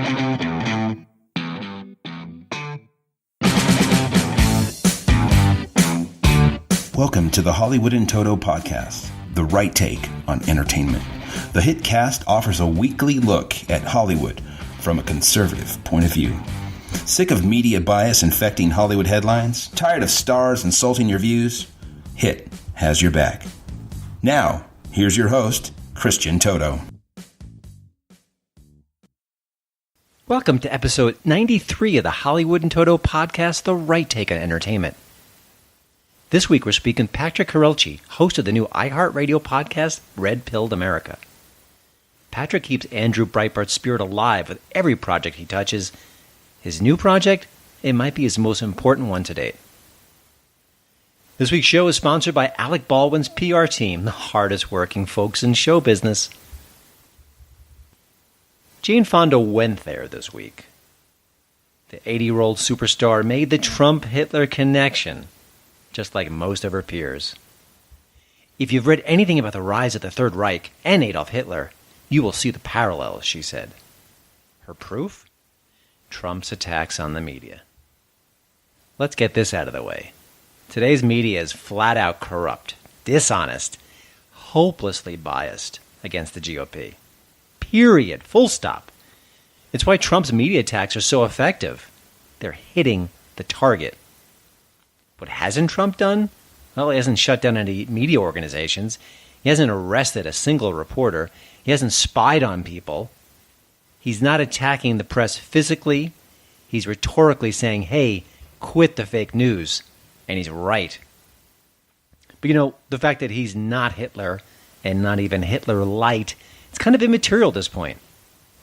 Welcome to the Hollywood in Toto podcast, the right take on entertainment. The HiT cast offers a weekly look at Hollywood from a conservative point of view. Sick of media bias infecting Hollywood headlines? Tired of stars insulting your views? HiT has your back. Now, here's your host, Christian Toto. Welcome to episode 93 of the Hollywood in Toto podcast, the right take on entertainment. This week we're speaking with Patrick Courrielche, host of the new iHeartRadio podcast, Red Pilled America. Patrick keeps Andrew Breitbart's spirit alive with every project he touches. His new project, it might be his most important one to date. This week's show is sponsored by Alec Baldwin's PR team, the hardest working folks in show business. Jane Fonda went there this week. The 80-year-old superstar made the Trump-Hitler connection, just like most of her peers. If you've read anything about the rise of the Third Reich and Adolf Hitler, you will see the parallels, she said. Her proof? Trump's attacks on the media. Let's get this out of the way. Today's media is flat out corrupt, dishonest, hopelessly biased against the GOP. Period. Full stop. It's why Trump's media attacks are so effective. They're hitting the target. What hasn't Trump done? Well, he hasn't shut down any media organizations. He hasn't arrested a single reporter. He hasn't spied on people. He's not attacking the press physically. He's rhetorically saying, hey, quit the fake news. And he's right. But the fact that he's not Hitler and not even Hitler light, it's kind of immaterial at this point.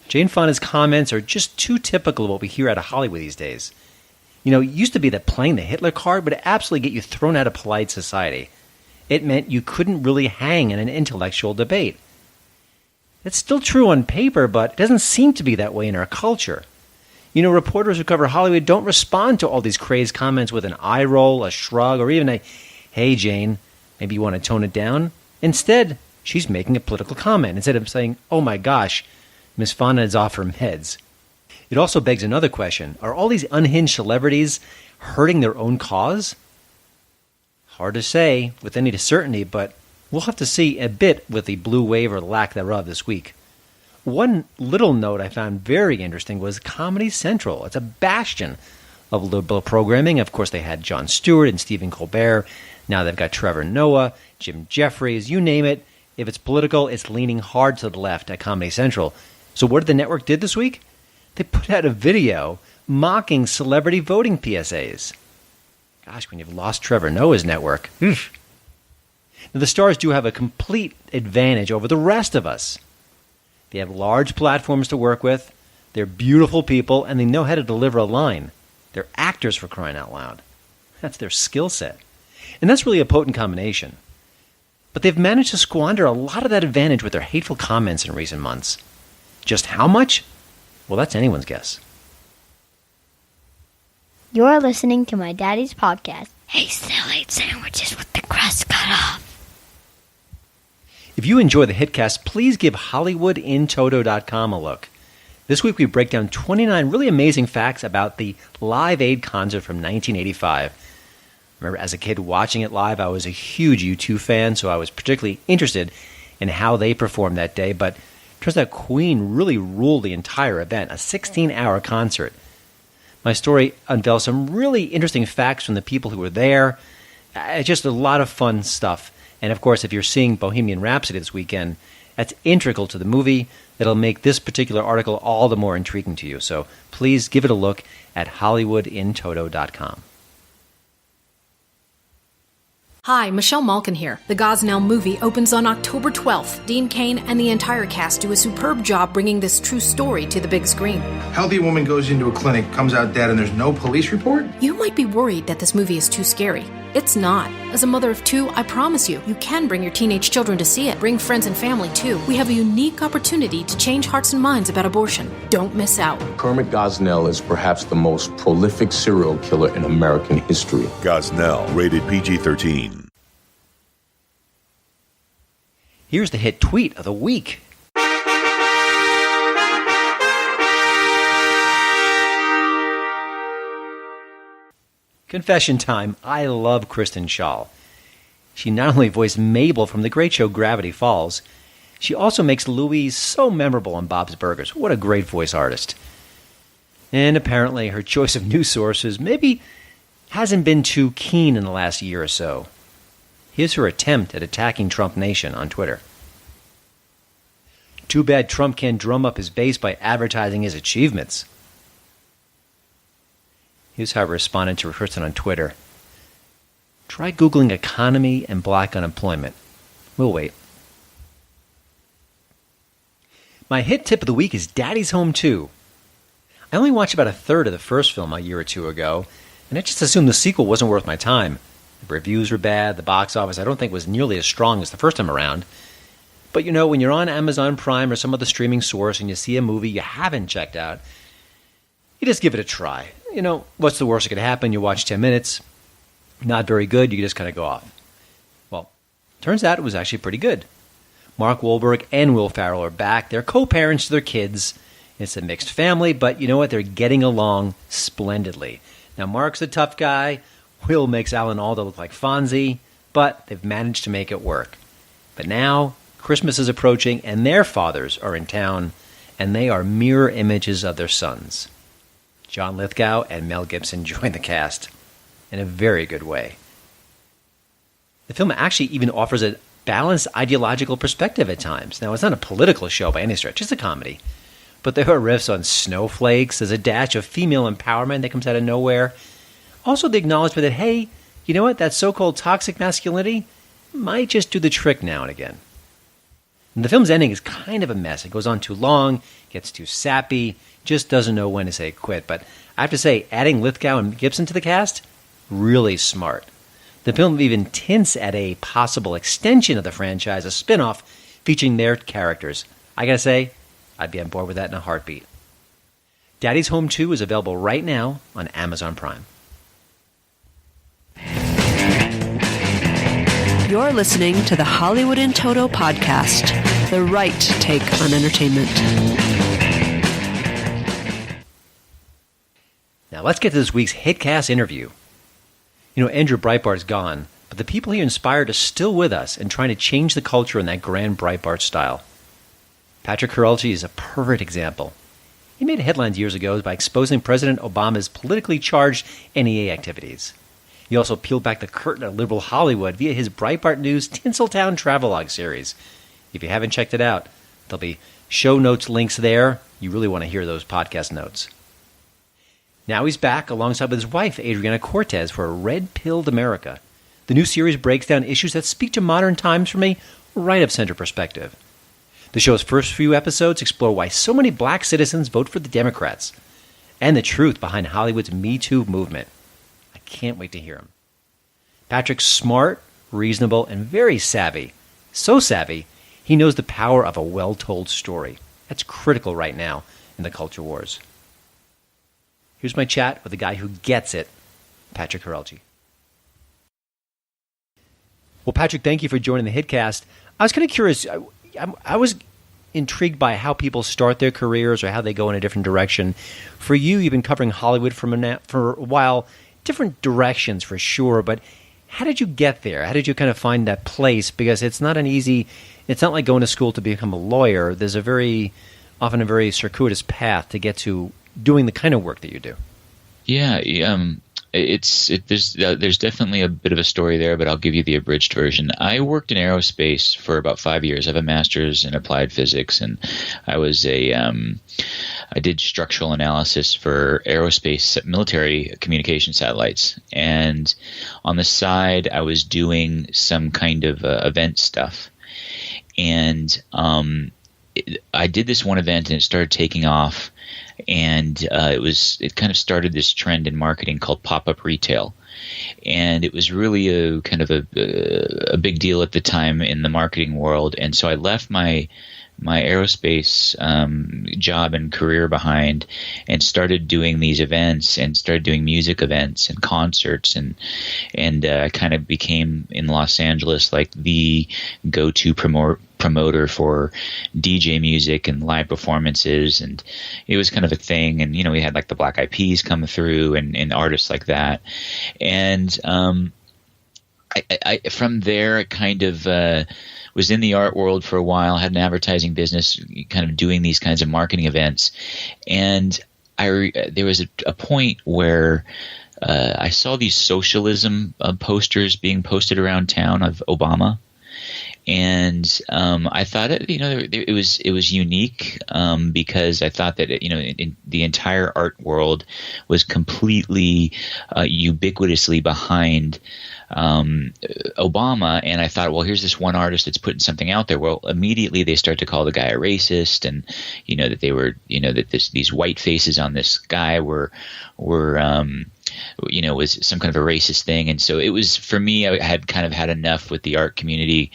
Jane Fonda's comments are just too typical of what we hear out of Hollywood these days. It used to be that playing the Hitler card would absolutely get you thrown out of polite society. It meant you couldn't really hang in an intellectual debate. It's still true on paper, but it doesn't seem to be that way in our culture. Reporters who cover Hollywood don't respond to all these crazed comments with an eye roll, a shrug, or even a, hey, Jane, maybe you want to tone it down? Instead, she's making a political comment instead of saying, oh my gosh, Miss Fonda is off her meds. It also begs another question. Are all these unhinged celebrities hurting their own cause? Hard to say with any certainty, but we'll have to see a bit with the blue wave or lack thereof this week. One little note I found very interesting was Comedy Central. It's a bastion of liberal programming. Of course, they had Jon Stewart and Stephen Colbert. Now they've got Trevor Noah, Jim Jeffries, you name it. If it's political, it's leaning hard to the left at Comedy Central. So what did the network did this week? They put out a video mocking celebrity voting PSAs. Gosh, when you've lost Trevor Noah's network. Now, the stars do have a complete advantage over the rest of us. They have large platforms to work with, they're beautiful people, and they know how to deliver a line. They're actors, for crying out loud. That's their skill set. And that's really a potent combination. But they've managed to squander a lot of that advantage with their hateful comments in recent months. Just how much? Well, that's anyone's guess. You're listening to my daddy's podcast. He still eats sandwiches with the crust cut off. If you enjoy the HitCast, please give HollywoodInToto.com a look. This week we break down 29 really amazing facts about the Live Aid concert from 1985. Remember, as a kid watching it live, I was a huge U2 fan, so I was particularly interested in how they performed that day, but turns out Queen really ruled the entire event, a 16-hour concert. My story unveils some really interesting facts from the people who were there. Just a lot of fun stuff. And of course, if you're seeing Bohemian Rhapsody this weekend, that's integral to the movie. It'll make this particular article all the more intriguing to you. So please give it a look at HollywoodInToto.com. Hi, Michelle Malkin here. The Gosnell movie opens on October 12th. Dean Cain and the entire cast do a superb job bringing this true story to the big screen. Healthy woman goes into a clinic, comes out dead, and there's no police report? You might be worried that this movie is too scary. It's not. As a mother of two, I promise you, you can bring your teenage children to see it. Bring friends and family, too. We have a unique opportunity to change hearts and minds about abortion. Don't miss out. Kermit Gosnell is perhaps the most prolific serial killer in American history. Gosnell, rated PG-13. Here's the hit tweet of the week. Confession time, I love Kristen Schaal. She not only voiced Mabel from the great show Gravity Falls, she also makes Louise so memorable on Bob's Burgers. What a great voice artist. And apparently her choice of news sources maybe hasn't been too keen in the last year or so. Here's her attempt at attacking Trump Nation on Twitter. Too bad Trump can't drum up his base by advertising his achievements. Here's how I responded to a person on Twitter. Try Googling economy and black unemployment. We'll wait. My hit tip of the week is Daddy's Home 2. I only watched about a third of the first film a year or two ago, and I just assumed the sequel wasn't worth my time. The reviews were bad, the box office I don't think was nearly as strong as the first time around. But you know, when you're on Amazon Prime or some other streaming source and you see a movie you haven't checked out, you just give it a try. You know, what's the worst that could happen? You watch 10 minutes, not very good, you just kind of go off. Well, turns out it was actually pretty good. Mark Wahlberg and Will Ferrell are back. They're co-parents to their kids. It's a mixed family, but you know what? They're getting along splendidly. Now, Mark's a tough guy. Will makes Alan Alda look like Fonzie, but they've managed to make it work. But now, Christmas is approaching, and their fathers are in town, and they are mirror images of their sons. John Lithgow and Mel Gibson join the cast in a very good way. The film actually even offers a balanced ideological perspective at times. Now, it's not a political show by any stretch, it's a comedy. But there are riffs on snowflakes, there's a dash of female empowerment that comes out of nowhere. Also the acknowledgement that, hey, you know what, that so-called toxic masculinity might just do the trick now and again. And the film's ending is kind of a mess. It goes on too long, gets too sappy, just doesn't know when to say quit. But I have to say, adding Lithgow and Gibson to the cast, really smart. The film even hints at a possible extension of the franchise, a spin-off featuring their characters. I gotta say, I'd be on board with that in a heartbeat. Daddy's Home 2 is available right now on Amazon Prime. You're listening to the Hollywood in Toto podcast, the right take on entertainment. Now let's get to this week's HitCast interview. You know, Andrew Breitbart's gone, but the people he inspired are still with us and trying to change the culture in that grand Breitbart style. Patrick Courrielche is a perfect example. He made headlines years ago by exposing President Obama's politically charged NEA activities. He also peeled back the curtain of liberal Hollywood via his Breitbart News Tinseltown Travelogue series. If you haven't checked it out, there'll be show notes links there. You really want to hear those podcast notes. Now he's back alongside with his wife, Adriana Cortez, for Red-Pilled America. The new series breaks down issues that speak to modern times from a right-of-center perspective. The show's first few episodes explore why so many black citizens vote for the Democrats and the truth behind Hollywood's Me Too movement. I can't wait to hear him. Patrick's smart, reasonable, and very savvy. So savvy, he knows the power of a well-told story. That's critical right now in the culture wars. Here's my chat with the guy who gets it, Patrick Courrielche. Well, Patrick, thank you for joining the HitCast. I was kind of curious. I was intrigued by how people start their careers or how they go in a different direction. For you, you've been covering Hollywood for a while, different directions for sure, but how did you get there? How did you kind of find that place? Because it's not like going to school to become a lawyer. There's often a very circuitous path to get to doing the kind of work that you do. Yeah, there's definitely a bit of a story there, but I'll give you the abridged version. I worked in aerospace for about 5 years. I have a master's in applied physics, and I did structural analysis for aerospace military communication satellites. And on the side, I was doing some kind of event stuff. And I did this one event, and it started taking off. And it kind of started this trend in marketing called pop-up retail, and it was really a big deal at the time in the marketing world. And so I left my aerospace job and career behind, and started doing these events and started doing music events and concerts, and kind of became in Los Angeles like the go-to promoter for DJ music and live performances, and it was kind of a thing. And we had like the Black Eyed Peas come through and artists like that, and I from there kind of was in the art world for a while, had an advertising business, kind of doing these kinds of marketing events, and there was a point where I saw these socialism posters being posted around town of Obama. And I thought it was unique because I thought that in the entire art world was completely ubiquitously behind Obama, and I thought, well, here's this one artist that's putting something out there. Well, immediately they start to call the guy a racist, and that they were that these white faces on this guy were was some kind of a racist thing. And so it was, for me, I had kind of had enough with the art community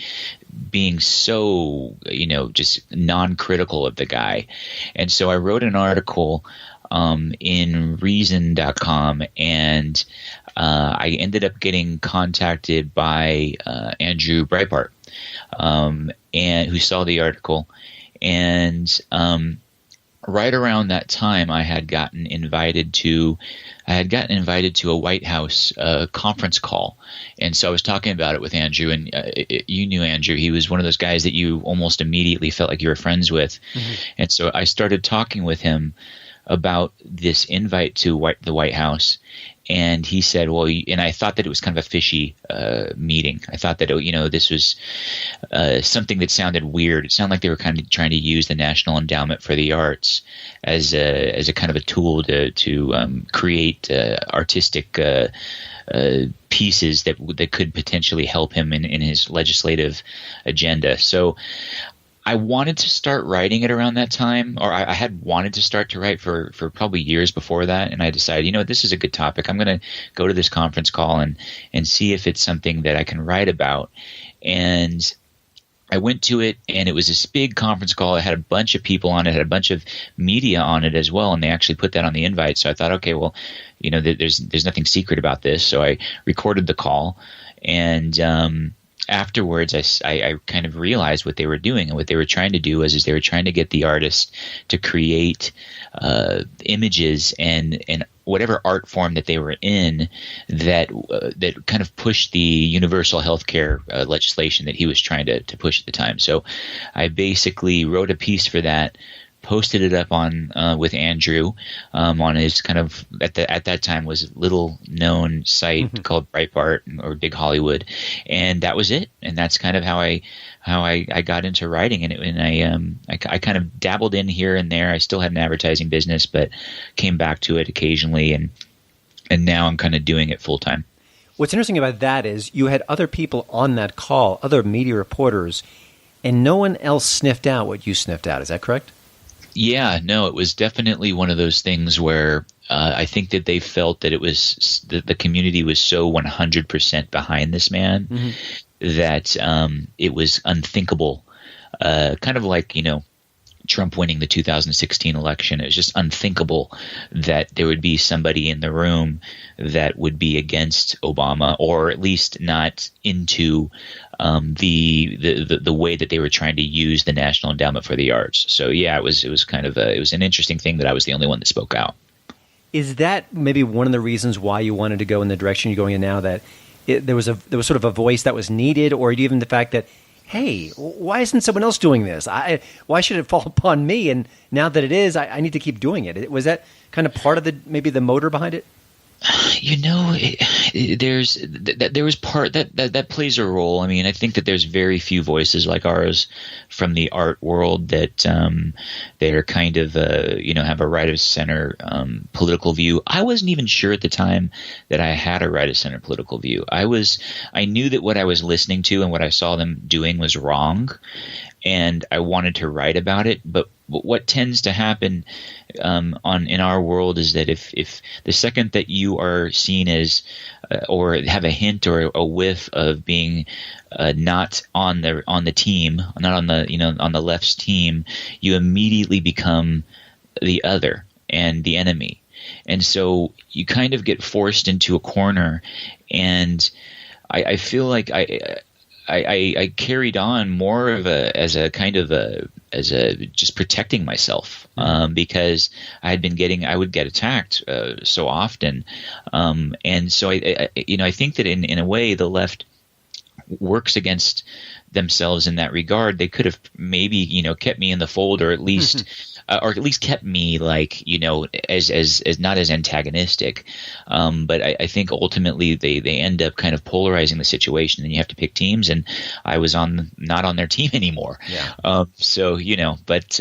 being so, just non-critical of the guy. And so I wrote an article in Reason.com, and I ended up getting contacted by Andrew Breitbart, and who saw the article. And right around that time, I had gotten invited to a White House conference call, and so I was talking about it with Andrew. And you knew Andrew; he was one of those guys that you almost immediately felt like you were friends with. Mm-hmm. And so I started talking with him about this invite to the White House. And he said, well, and I thought that it was kind of a fishy meeting. I thought that, this was something that sounded weird. It sounded like they were kind of trying to use the National Endowment for the Arts as a kind of a tool to create artistic pieces that could potentially help him in his legislative agenda. So I wanted to start writing it around that time, or I had wanted to start to write for probably years before that. And I decided, this is a good topic. I'm going to go to this conference call and see if it's something that I can write about. And I went to it, and it was this big conference call. It had a bunch of people on it, had a bunch of media on it as well, and they actually put that on the invite. So I thought, okay, well, there's nothing secret about this. So I recorded the call, and afterwards, I kind of realized what they were doing, and what they were trying to do was they were trying to get the artist to create images and whatever art form that they were in that kind of pushed the universal health care legislation that he was trying to push at the time. So I basically wrote a piece for that, posted it up on with Andrew on his kind of at that time was little known site called Breitbart or Big Hollywood, and that was it. And that's kind of how I got into writing. And I kind of dabbled in here and there. I still had an advertising business, but came back to it occasionally, and now I'm kind of doing it full time. What's interesting about that is you had other people on that call, other media reporters, and no one else sniffed out what you sniffed out. Is that correct? Yeah, no, it was definitely one of those things where I think that they felt that it was the community was so 100% behind this man that it was unthinkable. Kind of like, Trump winning the 2016 election. It was just unthinkable that there would be somebody in the room that would be against Obama, or at least not into the way that they were trying to use the National Endowment for the Arts. So yeah, it was kind of it was an interesting thing that I was the only one that spoke out. Is that maybe one of the reasons why you wanted to go in the direction you're going in now? That there was sort of a voice that was needed, or even the fact that, hey, why isn't someone else doing this? Why should it fall upon me? And now that it is, I need to keep doing it. Was that kind of part of maybe the motor behind it? There was part that plays a role. I mean, I think that there's very few voices like ours from the art world that are kind of have a right of center political view. I wasn't even sure at the time that I had a right of center political view. I knew that what I was listening to and what I saw them doing was wrong, and I wanted to write about it. But what tends to happen in our world is that if the second that you are seen as or have a hint or a whiff of being not on the team, not on the on the left's team, you immediately become the other and the enemy. And so you kind of get forced into a corner, and I feel like I carried on more of as a just protecting myself, because I would get attacked so often, and so I think that in a way the left works against themselves in that regard. They could have maybe kept me in the fold, or at least kept me as not as antagonistic. But I think ultimately they end up kind of polarizing the situation, and you have to pick teams. And I was not on their team anymore. Yeah. But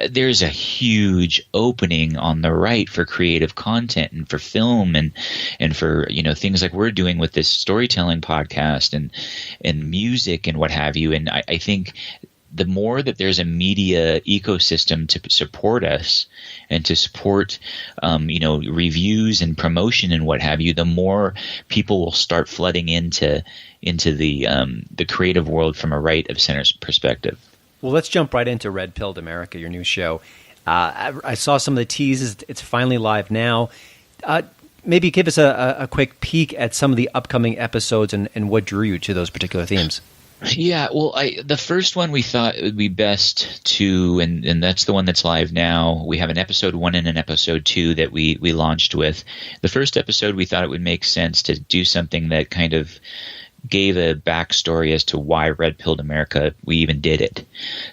there's a huge opening on the right for creative content and for film and for things like we're doing with this storytelling podcast and music and what have you. And I think the more that there's a media ecosystem to support us and to support, reviews and promotion and what have you, the more people will start flooding into the creative world from a right of center perspective. Well, let's jump right into Red Pilled America, your new show. I saw some of the teases. It's finally live now. Maybe give us a quick peek at some of the upcoming episodes and what drew you to those particular themes. Yeah, well, the first one we thought it would be best to, and that's the one that's live now. We have an episode 1 and an episode 2 that we launched with. The first episode, we thought it would make sense to do something that kind of gave a backstory as to why Red Pilled America, we even did it.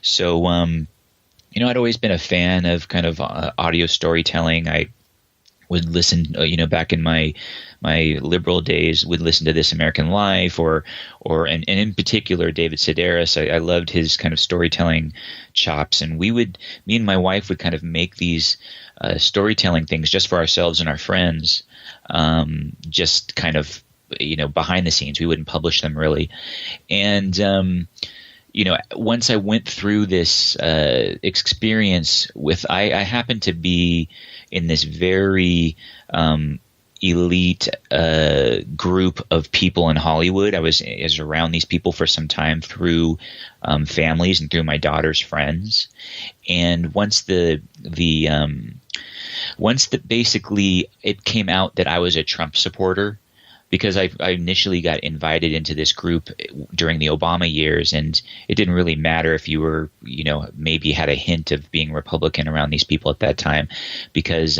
So, I'd always been a fan of kind of audio storytelling. I would listen, back in my liberal days, would listen to This American Life or and in particular David Sedaris. I loved his kind of storytelling chops, and me and my wife would kind of make these storytelling things just for ourselves and our friends, just kind of behind the scenes. We wouldn't publish them really, and once I went through this experience I happened to be in this very elite group of people in Hollywood. I was around these people for some time through families and through my daughter's friends. And once basically it came out that I was a Trump supporter, because I initially got invited into this group during the Obama years, and it didn't really matter if you were, maybe had a hint of being Republican around these people at that time, because,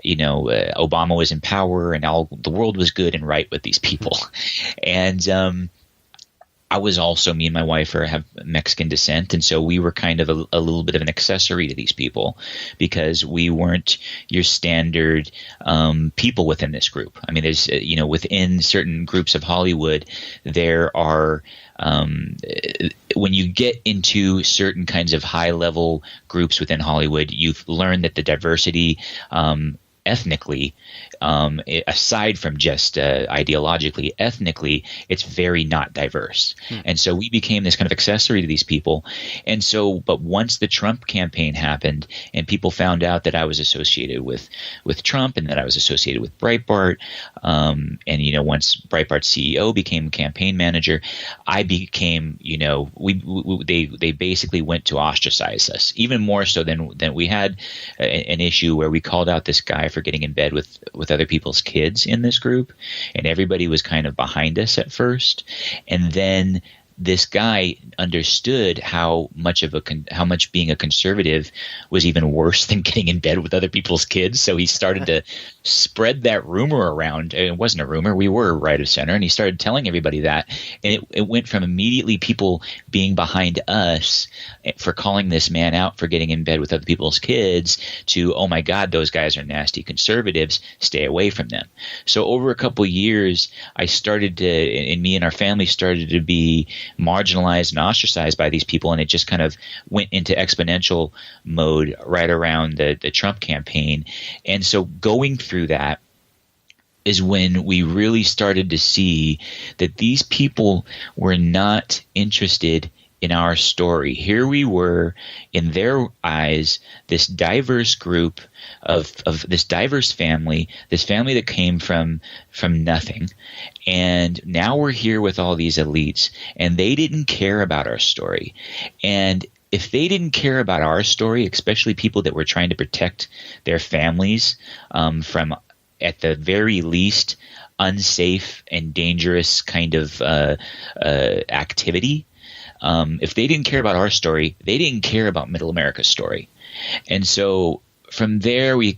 Obama was in power and the world was good and right with these people. And I was also, me and my wife have Mexican descent, and so we were kind of a little bit of an accessory to these people, because we weren't your standard people within this group. I mean, there's within certain groups of Hollywood, there are when you get into certain kinds of high level groups within Hollywood, you've learned that the diversity ethnically, aside from just ideologically, ethnically, it's very not diverse. And so we became this kind of accessory to these people. And so, but once the Trump campaign happened and people found out that I was associated with Trump and that I was associated with Breitbart, and once Breitbart's CEO became campaign manager, I became, they basically went to ostracize us, even more so than we had an issue where we called out this guy for getting in bed with other people's kids in this group, and everybody was kind of behind us at first, and then this guy understood how much being a conservative was even worse than getting in bed with other people's kids. So he started to spread that rumor around. It wasn't a rumor. We were right of center. And he started telling everybody that. And it went from immediately people being behind us for calling this man out for getting in bed with other people's kids to, oh my God, those guys are nasty conservatives. Stay away from them. So over a couple of years, me and our family started to be marginalized and ostracized by these people, and it just kind of went into exponential mode right around the Trump campaign. And so going through that is when we really started to see that these people were not interested in our story. Here we were, in their eyes, this diverse group of this diverse family, this family that came from nothing. And now we're here with all these elites, and they didn't care about our story. And if they didn't care about our story, especially people that were trying to protect their families from, at the very least, unsafe and dangerous kind of activity, if they didn't care about our story, they didn't care about Middle America's story. And so from there, we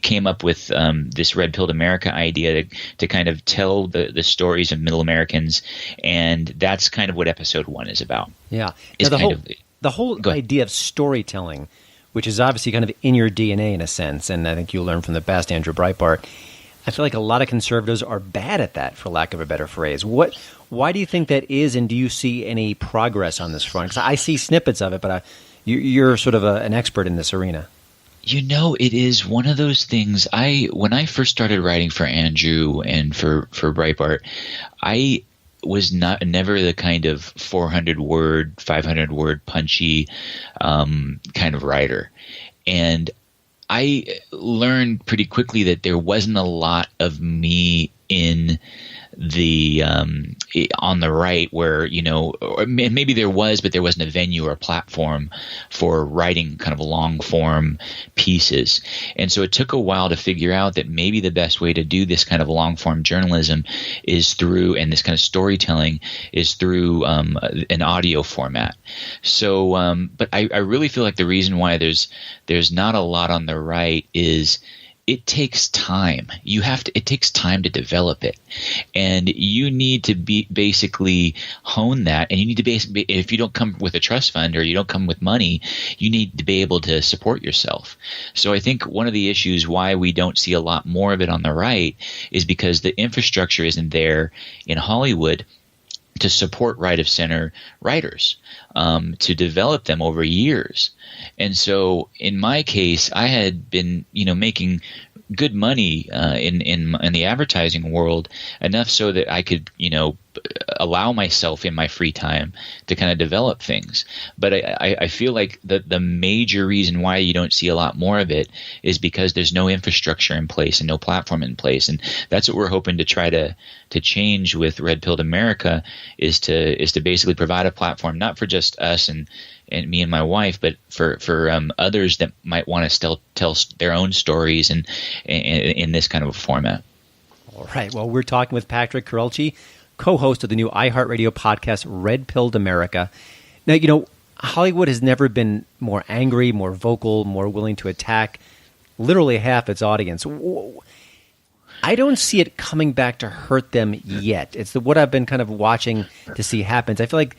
came up with this Red Pilled America idea to kind of tell the stories of Middle Americans, and that's kind of what episode 1 is about. Yeah. The whole idea of storytelling, which is obviously kind of in your DNA in a sense, and I think you learned from the best Andrew Breitbart. I feel like a lot of conservatives are bad at that, for lack of a better phrase. Why do you think that is, and do you see any progress on this front? Because I see snippets of it, but you're sort of an expert in this arena. You know, it is one of those things. When I first started writing for Andrew and for Breitbart, I was never the kind of 400-word, 500-word punchy kind of writer. And I learned pretty quickly that there wasn't a lot of me in the on the right, where, you know, or maybe there was, but there wasn't a venue or a platform for writing kind of long form pieces. And so it took a while to figure out that maybe the best way to do this kind of long form journalism is through, and this kind of storytelling is through an audio format. So but I really feel like the reason why there's not a lot on the right is it takes time. It takes time to develop it, and you need to basically hone that. And you need to basically, if you don't come with a trust fund or you don't come with money, you need to be able to support yourself. So I think one of the issues why we don't see a lot more of it on the right is because the infrastructure isn't there in Hollywood to support right of center writers, to develop them over years. And so in my case, I had been, making good money in the advertising world, enough so that I could, allow myself in my free time to kind of develop things. But I feel like the major reason why you don't see a lot more of it is because there's no infrastructure in place and no platform in place. And that's what we're hoping to try to change with Red Pilled America, is to basically provide a platform, not for just us and me and my wife, but for others that might want to tell their own stories and in this kind of a format. All right. Well, we're talking with Patrick Courrielche, co-host of the new iHeartRadio podcast, Red Pilled America. Now, Hollywood has never been more angry, more vocal, more willing to attack literally half its audience. I don't see it coming back to hurt them yet. It's what I've been kind of watching to see happens. I feel like,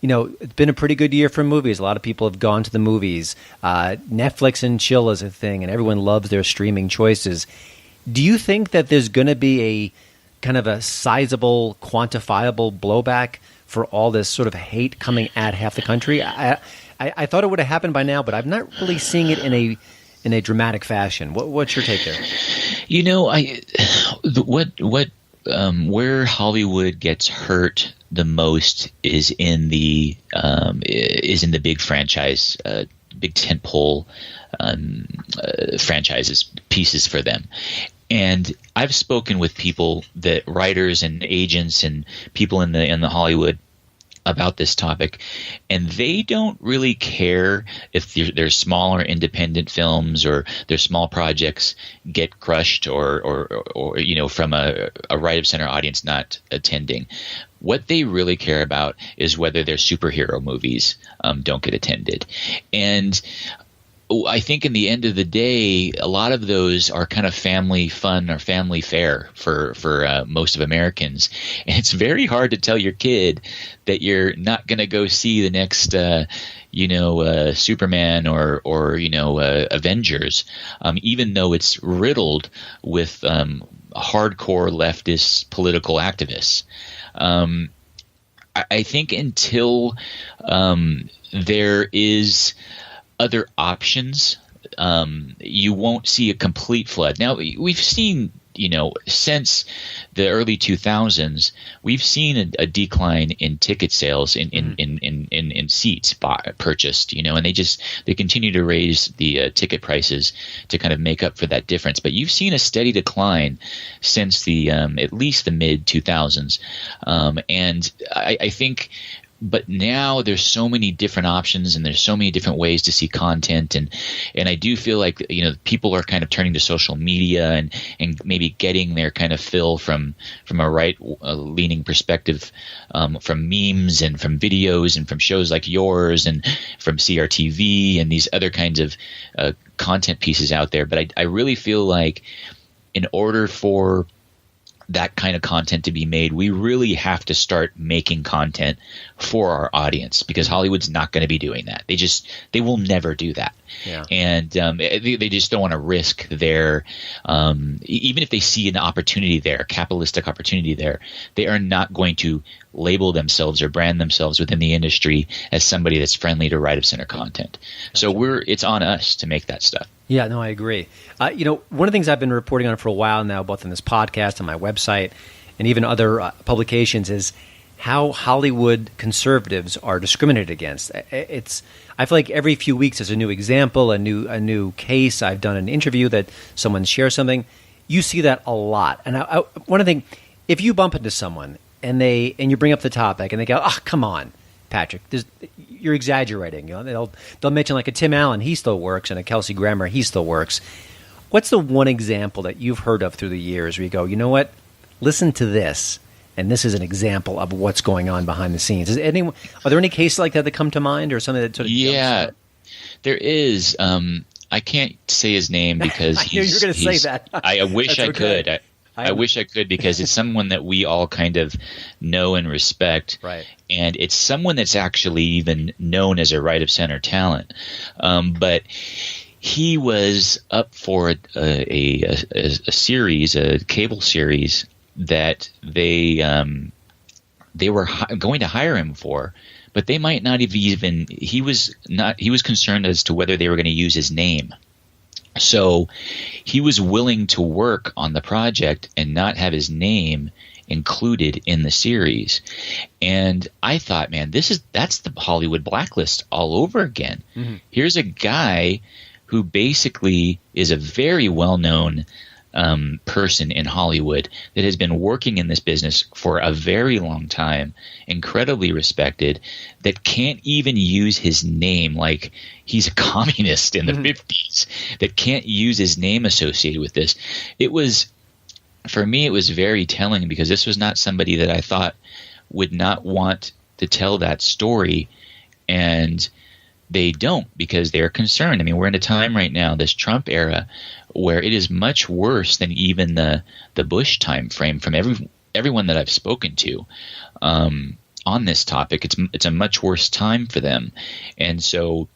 it's been a pretty good year for movies. A lot of people have gone to the movies. Netflix and chill is a thing, and everyone loves their streaming choices. Do you think that there's going to be a kind of a sizable, quantifiable blowback for all this sort of hate coming at half the country? I thought it would have happened by now, but I'm not really seeing it in a dramatic fashion. What's your take there? Where Hollywood gets hurt the most is in the big franchise, big tentpole franchises, pieces for them. And I've spoken with people, that writers and agents and people in the Hollywood, about this topic, and they don't really care if their smaller independent films or their small projects get crushed or from a right of center audience not attending. What they really care about is whether their superhero movies don't get attended. And I think in the end of the day, a lot of those are kind of family fun or family fare for most of Americans. And it's very hard to tell your kid that you're not going to go see the next, Superman or Avengers, even though it's riddled with hardcore leftist political activists. I think until there is other options, you won't see a complete flood. Now, we've seen since the early 2000s, we've seen a decline in ticket sales in seats purchased, and they continue to raise the ticket prices to kind of make up for that difference. But you've seen a steady decline since the at least the mid 2000s, and I think. But now there's so many different options and there's so many different ways to see content. And I do feel like, people are kind of turning to social media and maybe getting their kind of fill from a right leaning perspective, from memes and from videos and from shows like yours and from CRTV and these other kinds of content pieces out there. But I really feel like in order for that kind of content to be made, we really have to start making content for our audience, because Hollywood's not going to be doing that. They will never do that. Yeah. And they just don't want to risk their even if they see an opportunity there, a capitalistic opportunity there, they are not going to label themselves or brand themselves within the industry as somebody that's friendly to right of center content. Gotcha. So it's on us to make that stuff. Yeah, no, I agree. One of the things I've been reporting on for a while now, both in this podcast and my website and even other publications, is how Hollywood conservatives are discriminated against. I feel like every few weeks there's a new example, a new case. I've done an interview that someone shares something. You see that a lot. And I want to think, if you bump into someone and you bring up the topic and they go, "Oh, come on, Patrick, you're exaggerating." They'll mention like a Tim Allen, he still works, and a Kelsey Grammer, he still works. What's the one example that you've heard of through the years where you go, you know what, listen to this, and this is an example of what's going on behind the scenes? Are there any cases like that come to mind, or something that sort of Yeah, there is. I can't say his name because I knew you were going to say that. I wish I could. I wish I could, because it's someone that we all kind of know and respect. Right. And it's someone that's actually even known as a right of center talent. But he was up for a series, a cable series that they were going to hire him for, but they might not have even. He was concerned as to whether they were going to use his name. So he was willing to work on the project and not have his name included in the series. And I thought, man, that's the Hollywood blacklist all over again. Mm-hmm. Here's a guy who basically is a very well-known person in Hollywood that has been working in this business for a very long time, incredibly respected, that can't even use his name, like he's a communist in the 50s, that can't use his name associated with this. For me, it was very telling, because this was not somebody that I thought would not want to tell that story, and they don't, because they're concerned. I mean, we're in a time right now, this Trump era, where it is much worse than even the Bush time frame from everyone that I've spoken to on this topic. It's a much worse time for them. And so,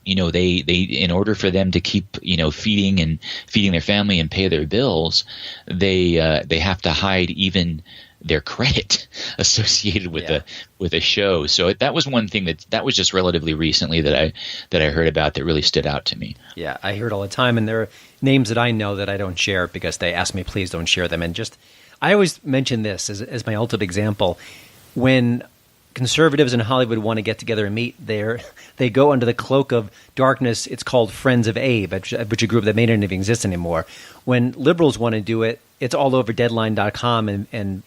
they in order for them to keep, feeding their family and pay their bills, they have to hide even their credit associated with a show. So that was one thing that was just relatively recently that I heard about that really stood out to me. Yeah, I hear it all the time, and there are names that I know that I don't share because they ask me, please don't share them. And I always mention this as my ultimate example. When conservatives in Hollywood want to get together and meet, they go under the cloak of darkness. It's called Friends of Abe, which is a group that may not even exist anymore. When liberals want to do it, it's all over Deadline.com and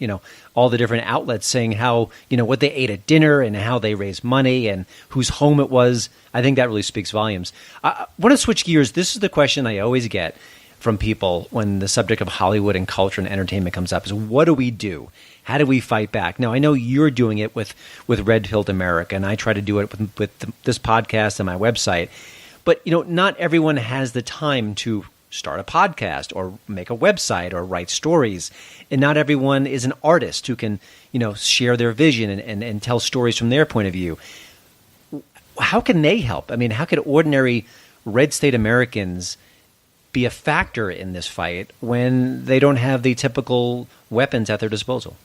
all the different outlets saying how, what they ate at dinner and how they raised money and whose home it was. I think that really speaks volumes. I want to switch gears. This is the question I always get from people when the subject of Hollywood and culture and entertainment comes up, is what do we do? How do we fight back? Now, I know you're doing it with Red Pilled America, and I try to do it with this podcast and my website. But, not everyone has the time to start a podcast or make a website or write stories. And not everyone is an artist who can, share their vision and tell stories from their point of view. How can they help? I mean, how could ordinary red state Americans be a factor in this fight when they don't have the typical weapons at their disposal?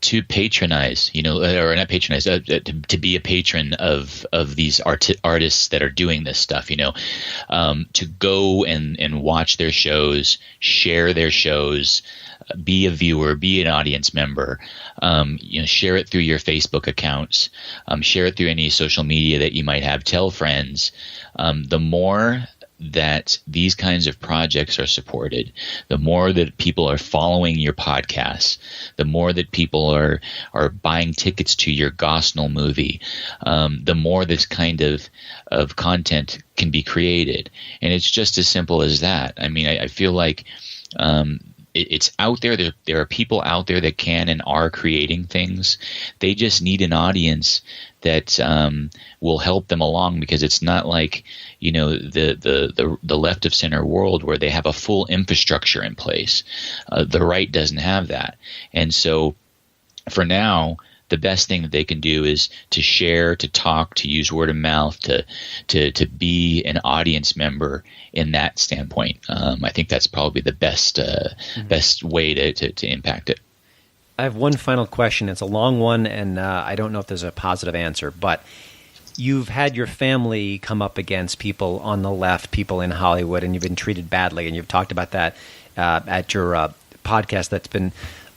to patronize, or not patronize, to be a patron of these artists that are doing this stuff, to go and watch their shows, share their shows, be a viewer, be an audience member, share it through your Facebook accounts, share it through any social media that you might have, tell friends. The more that these kinds of projects are supported, the more that people are following your podcasts, the more that people are buying tickets to your Gosnell movie, the more this kind of content can be created. And it's just as simple as that. I mean, I feel like it's out there. There are people out there that can and are creating things. They just need an audience that will help them along, because it's not like the left of center world where they have a full infrastructure in place. The right doesn't have that, and so for now, the best thing that they can do is to share, to talk, to use word of mouth, to be an audience member in that standpoint. I think that's probably the best way to impact it. I have one final question. It's a long one, and I don't know if there's a positive answer, but you've had your family come up against people on the left, people in Hollywood, and you've been treated badly, and you've talked about that at your podcast that's been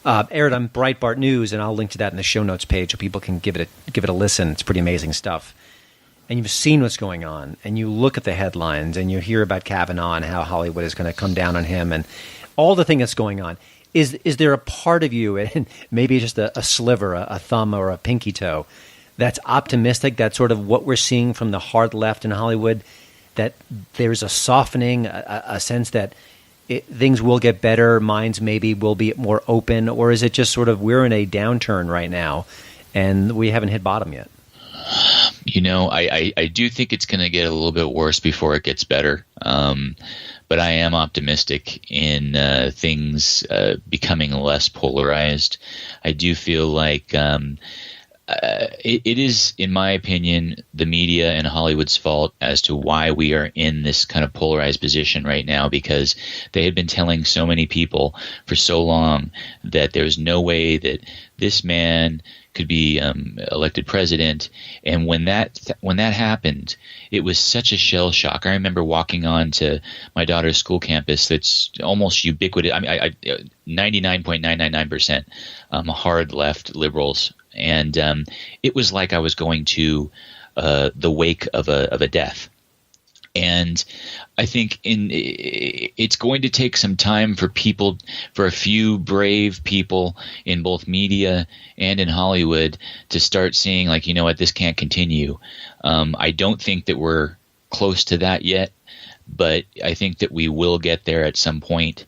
aired on Breitbart News, and I'll link to that in the show notes page so people can give it a listen. It's pretty amazing stuff. And you've seen what's going on, and you look at the headlines, and you hear about Kavanaugh and how Hollywood is going to come down on him, and all the thing that's going on. Is there a part of you, and maybe just a sliver, a thumb or a pinky toe, that's optimistic, that's sort of what we're seeing from the hard left in Hollywood, that there's a softening, a sense that things will get better, minds maybe will be more open, or is it just sort of we're in a downturn right now and we haven't hit bottom yet? I do think it's going to get a little bit worse before it gets better. But I am optimistic in things becoming less polarized. I do feel like it is, in my opinion, the media and Hollywood's fault as to why we are in this kind of polarized position right now, because they had been telling so many people for so long that there's no way that this man could be elected president. And when that happened, it was such a shell shock. I remember walking on to my daughter's school campus that's almost ubiquitous. I mean, 99.999% hard left liberals. And it was like I was going to the wake of a death. And I think it's going to take some time for a few brave people in both media and in Hollywood to start seeing, like, you know what, this can't continue. I don't think that we're close to that yet, but I think that we will get there at some point,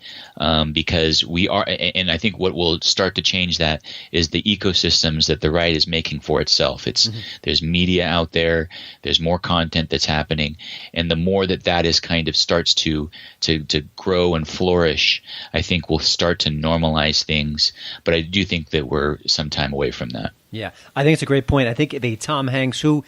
because we are. And I think what will start to change that is the ecosystems that the right is making for itself. There's media out there, there's more content that's happening, and the more that is kind of starts to grow and flourish, I think we'll start to normalize things. But I do think that we're some time away from that. Yeah, I think it's a great point. I think Tom Hanks, who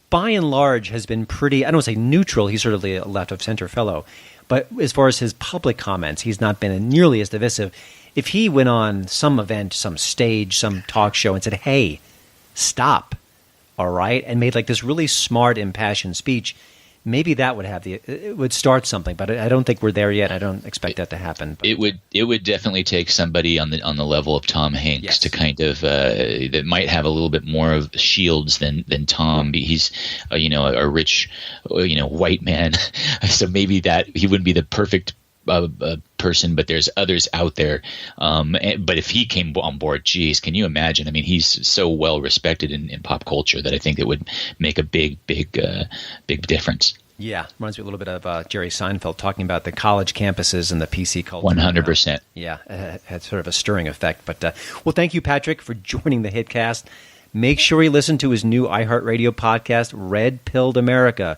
by and large has been pretty, I don't want to say neutral, he's sort of a left of center fellow, but as far as his public comments, he's not been nearly as divisive. If he went on some event, some stage, some talk show and said, hey, stop, all right, and made like this really smart, impassioned speech, maybe that would it would start something, but I don't think we're there yet. I don't expect that to happen. But It would definitely take somebody on the level of Tom Hanks to kind of that might have a little bit more of shields than Tom. He's a rich white man, so maybe that he wouldn't be the perfect person, but there's others out there. But if he came on board, geez, can you imagine? I mean, he's so well respected in pop culture that I think it would make a big difference. Yeah, reminds me a little bit of Jerry Seinfeld talking about the college campuses and the PC culture. 100%. Yeah, it had sort of a stirring effect. But well, thank you, Patrick, for joining the HiTcast. Make sure you listen to his new iHeartRadio podcast, Red Pilled America,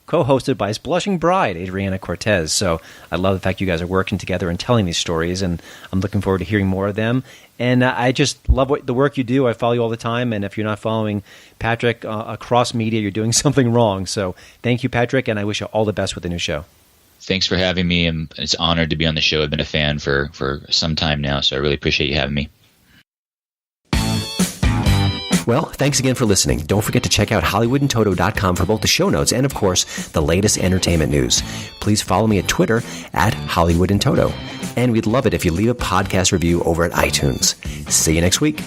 co-hosted by his blushing bride, Adriana Cortez. So I love the fact you guys are working together and telling these stories, and I'm looking forward to hearing more of them. And I just love the work you do. I follow you all the time, and if you're not following Patrick across media, you're doing something wrong. So thank you, Patrick, and I wish you all the best with the new show. Thanks for having me, and it's honored to be on the show. I've been a fan for some time now, so I really appreciate you having me. Well, thanks again for listening. Don't forget to check out HollywoodInToto.com for both the show notes and, of course, the latest entertainment news. Please follow me at Twitter at HollywoodInToto. And we'd love it if you leave a podcast review over at iTunes. See you next week.